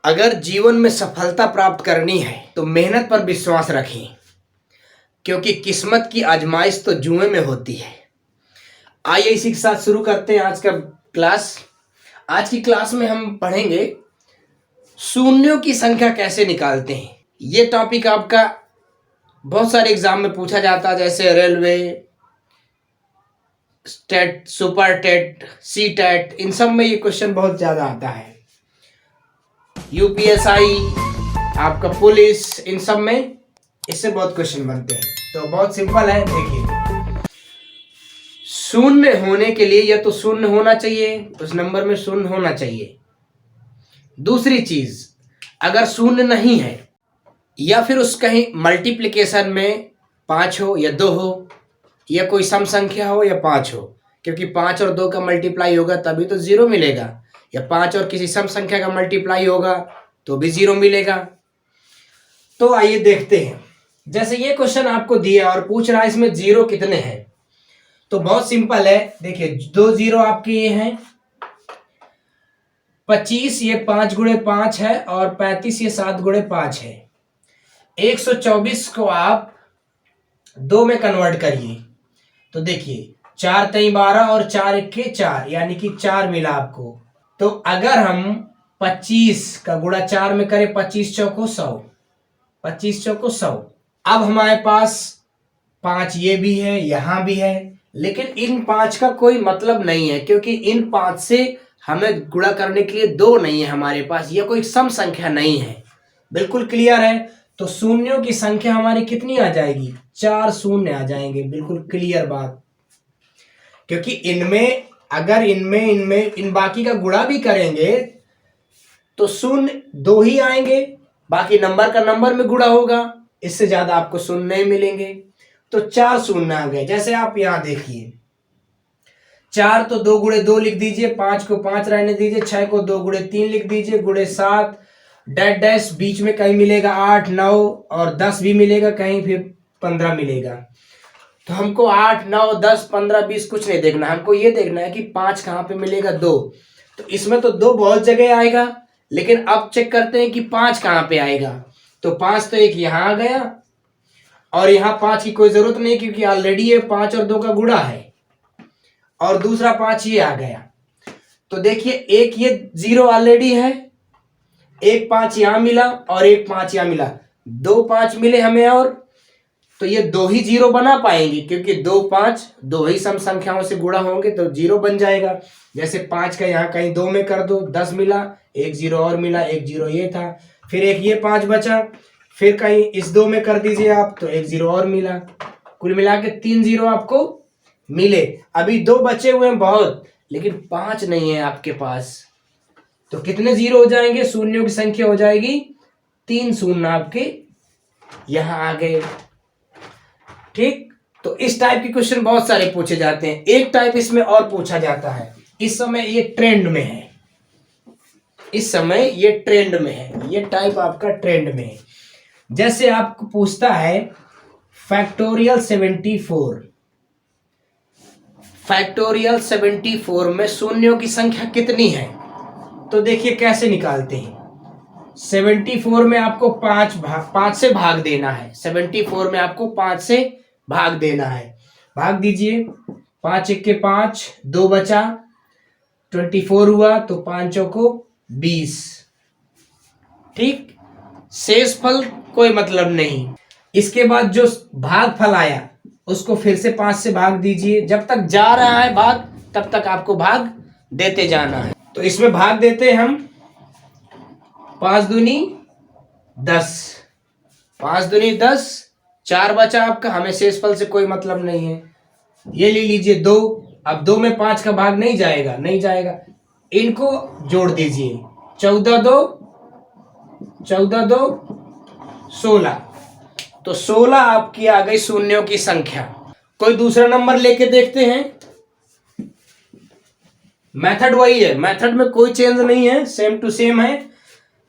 अगर जीवन में सफलता प्राप्त करनी है तो मेहनत पर विश्वास रखें, क्योंकि किस्मत की आजमाइश तो जुए में होती है। आइए इसी के साथ शुरू करते हैं आज का क्लास। आज की क्लास में हम पढ़ेंगे शून्यों की संख्या कैसे निकालते हैं। ये टॉपिक आपका बहुत सारे एग्जाम में पूछा जाता है, जैसे railway, TET, super TET, C TET, इन सब में ये क्वेश्चन बहुत ज़्यादा आता है। यूपीएसआई, आपका पुलिस, इन सब में इससे बहुत क्वेश्चन बनते हैं। तो बहुत सिंपल है, देखिए शून्य होने के लिए या तो शून्य होना चाहिए, उस नंबर में शून्य होना चाहिए। दूसरी चीज, अगर शून्य नहीं है या फिर उस कहीं मल्टीप्लिकेशन में 5 हो या 2 हो या कोई सम संख्या हो या 5 हो, क्योंकि 5 और 2 का मल्टीप्लाई होगा तभी तो 0 मिलेगा, या 5 और किसी सम संख्या का मल्टीप्लाई होगा तो भी 0 मिलेगा। तो आइए देखते हैं। जैसे ये क्वेश्चन आपको दिया और पूछ रहा है इसमें 0 कितने हैं, तो बहुत सिंपल है। देखिए 2 0 आपके ये हैं, 25 ये 5 गुणे 5 है और 35 ये 7 गुणे 5 है। 124 को आप 2 में कन्वर्ट करिए तो देखिए 4 3 12 और 4 1 4, यानी कि 4 मिला आपको। तो अगर हम 25 का गुणा 4 में करें, 25 चौको 100, 25 चौको 100। अब हमारे पास 5 ये भी है, यहां भी है, लेकिन इन 5 का कोई मतलब नहीं है, क्योंकि इन 5 से हमें गुणा करने के लिए 2 नहीं है हमारे पास, ये कोई सम संख्या नहीं है। बिल्कुल क्लियर है। तो शून्यों की संख्या हमारी कितनी आ जाएगी? 4 शून्य आ जाएंगे। बिल्कुल क्लियर बात, क्योंकि इनमें अगर इनमें इन बाकी का गुणा भी करेंगे तो शून्य 2 ही आएंगे, बाकी नंबर का नंबर में गुणा होगा, इससे ज्यादा आपको शून्य नहीं मिलेंगे। तो 4 शून्य आ गए। जैसे आप यहां देखिए 4 तो 2 गुणे 2 लिख दीजिए, 5 को 5 रहने दीजिए, 6 को 2 गुणे 3 लिख दीजिए, गुणे 7 डैश डैश, बीच में कहीं मिलेगा 8 9 और 10 भी मिलेगा कहीं, फिर 15 मिलेगा। तो हमको 8 9 10 15 20 कुछ नहीं देखना, हमको ये देखना है कि 5 कहाँ पे मिलेगा? 2। तो इसमें तो 2 बहुत जगह आएगा, लेकिन अब चेक करते हैं कि 5 कहाँ पे आएगा। तो 5 तो एक यहाँ आ गया और यहाँ 5 की कोई जरूरत नहीं, क्योंकि ऑलरेडी ये 5 और 2 का गुणा है, और दूसरा 5 ये आ गया। तो देखिए एक ये 0 ऑलरेडी है, एक 5 यहां मिला और एक 5 यहां मिला, 2 5 मिले हमें, और तो ये 2 ही 0 बना पाएंगे, क्योंकि 2 5 2 ही सम संख्याओं से गुणा होंगे तो 0 बन जाएगा। जैसे 5 का यहाँ कहीं 2 में कर दो, 10 मिला, एक 0 और मिला, एक 0 ये था, फिर एक ये 5 बचा, फिर कहीं इस 2 में कर दीजिए आप तो एक 0 और मिला, कुल मिला के 3 0 आपको मिले। अभी 2 बचे हुए हैं बहुत, लेकिन 5 नहीं है आपके पास, तो कितने 0 हो जाएंगे? शून्यों की संख्या हो जाएगी 3 शून्य आपके यहां आ गए। ठीक, तो इस टाइप के क्वेश्चन बहुत सारे पूछे जाते हैं। एक टाइप इसमें और पूछा जाता है, इस समय ये ट्रेंड में है, इस समय ये ट्रेंड में है, ये टाइप आपका ट्रेंड में है। जैसे आपको पूछता है फैक्टोरियल 74, फैक्टोरियल 74 में शून्यों की संख्या कितनी है? तो देखिए कैसे निकालते हैं। 74 में आपको 5 से भाग देना है, 74 में आपको 5 से भाग देना है। भाग दीजिए, 5 1 के 5, 2 बचा, 24 हुआ, तो 5 चौको 20। ठीक, शेषफल कोई मतलब नहीं। इसके बाद जो भागफल आया उसको फिर से 5 से भाग दीजिए, जब तक जा रहा है भाग तब तक आपको भाग देते जाना है। तो इसमें भाग देते हैं हम, 5 दूनी 10, 5 दूनी 10, 4 बचा आपका, हमें शेषफल से कोई मतलब नहीं है। ये ले लीजिए 2, अब 2 में 5 का भाग नहीं जाएगा, नहीं जाएगा, इनको जोड़ दीजिए, 14 2 16, तो 16 आपकी आ गई शून्यों की संख्या। कोई दूसरा नंबर लेके देखते हैं। मेथड वही है, मेथड में कोई चेंज नहीं है, सेम टू सेम है।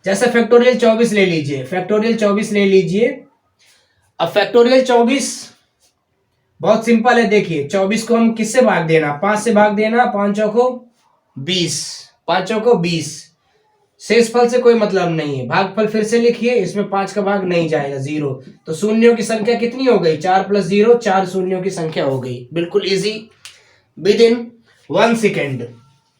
जैसे फैक्टोरियल 24 ले लीजिए, फैक्टोरियल 24 ले लीजिए। अब फैक्टोरियल 24 बहुत सिंपल है। देखिए 24 को हम किससे भाग देना? 5 से भाग देना, 5 चौको 20, 5 चौको 20, शेषफल से कोई मतलब नहीं है। भागफल फिर से लिखिए, इसमें 5 का भाग नहीं जाएगा, 0। तो शून्यों की संख्या कितनी हो गई? 4 + 0, 4 शून्यों की संख्या हो गई। बिल्कुल easy, with in 1 second,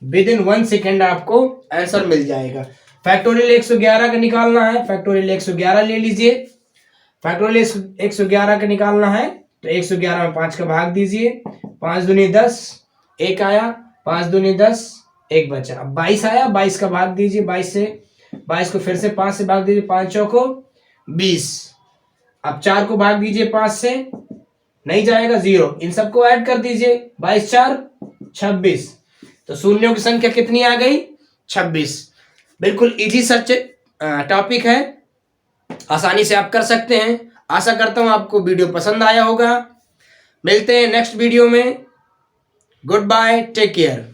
with in 1 second आपको आंसर मिल जाएगा। फैक्टोरियल 111 का निकालना है, फैक्टोरियल 111 ले लीजिए। फैक्टोरियल 111 का निकालना है तो 111 में 5 का भाग दीजिए। 5 दूनी 10, 1 आया, 5 दूनी 10, 1 बचा। अब 22 आया, 22 का भाग दीजिए। 22 को फिर से 5 से भाग दीजिए, 5 चौको 20। अब 4 को भाग दीजिए 5 से, नहीं जाएगा, 0। इन सबको ऐड कर दीजिए, 22 4 26। तो शून्यों की संख्या कितनी आ गई? 26। बिल्कुल इजी सच टॉपिक है, आसानी से आप कर सकते हैं। आशा करता हूं आपको वीडियो पसंद आया होगा। मिलते हैं नेक्स्ट वीडियो में। Goodbye, take care.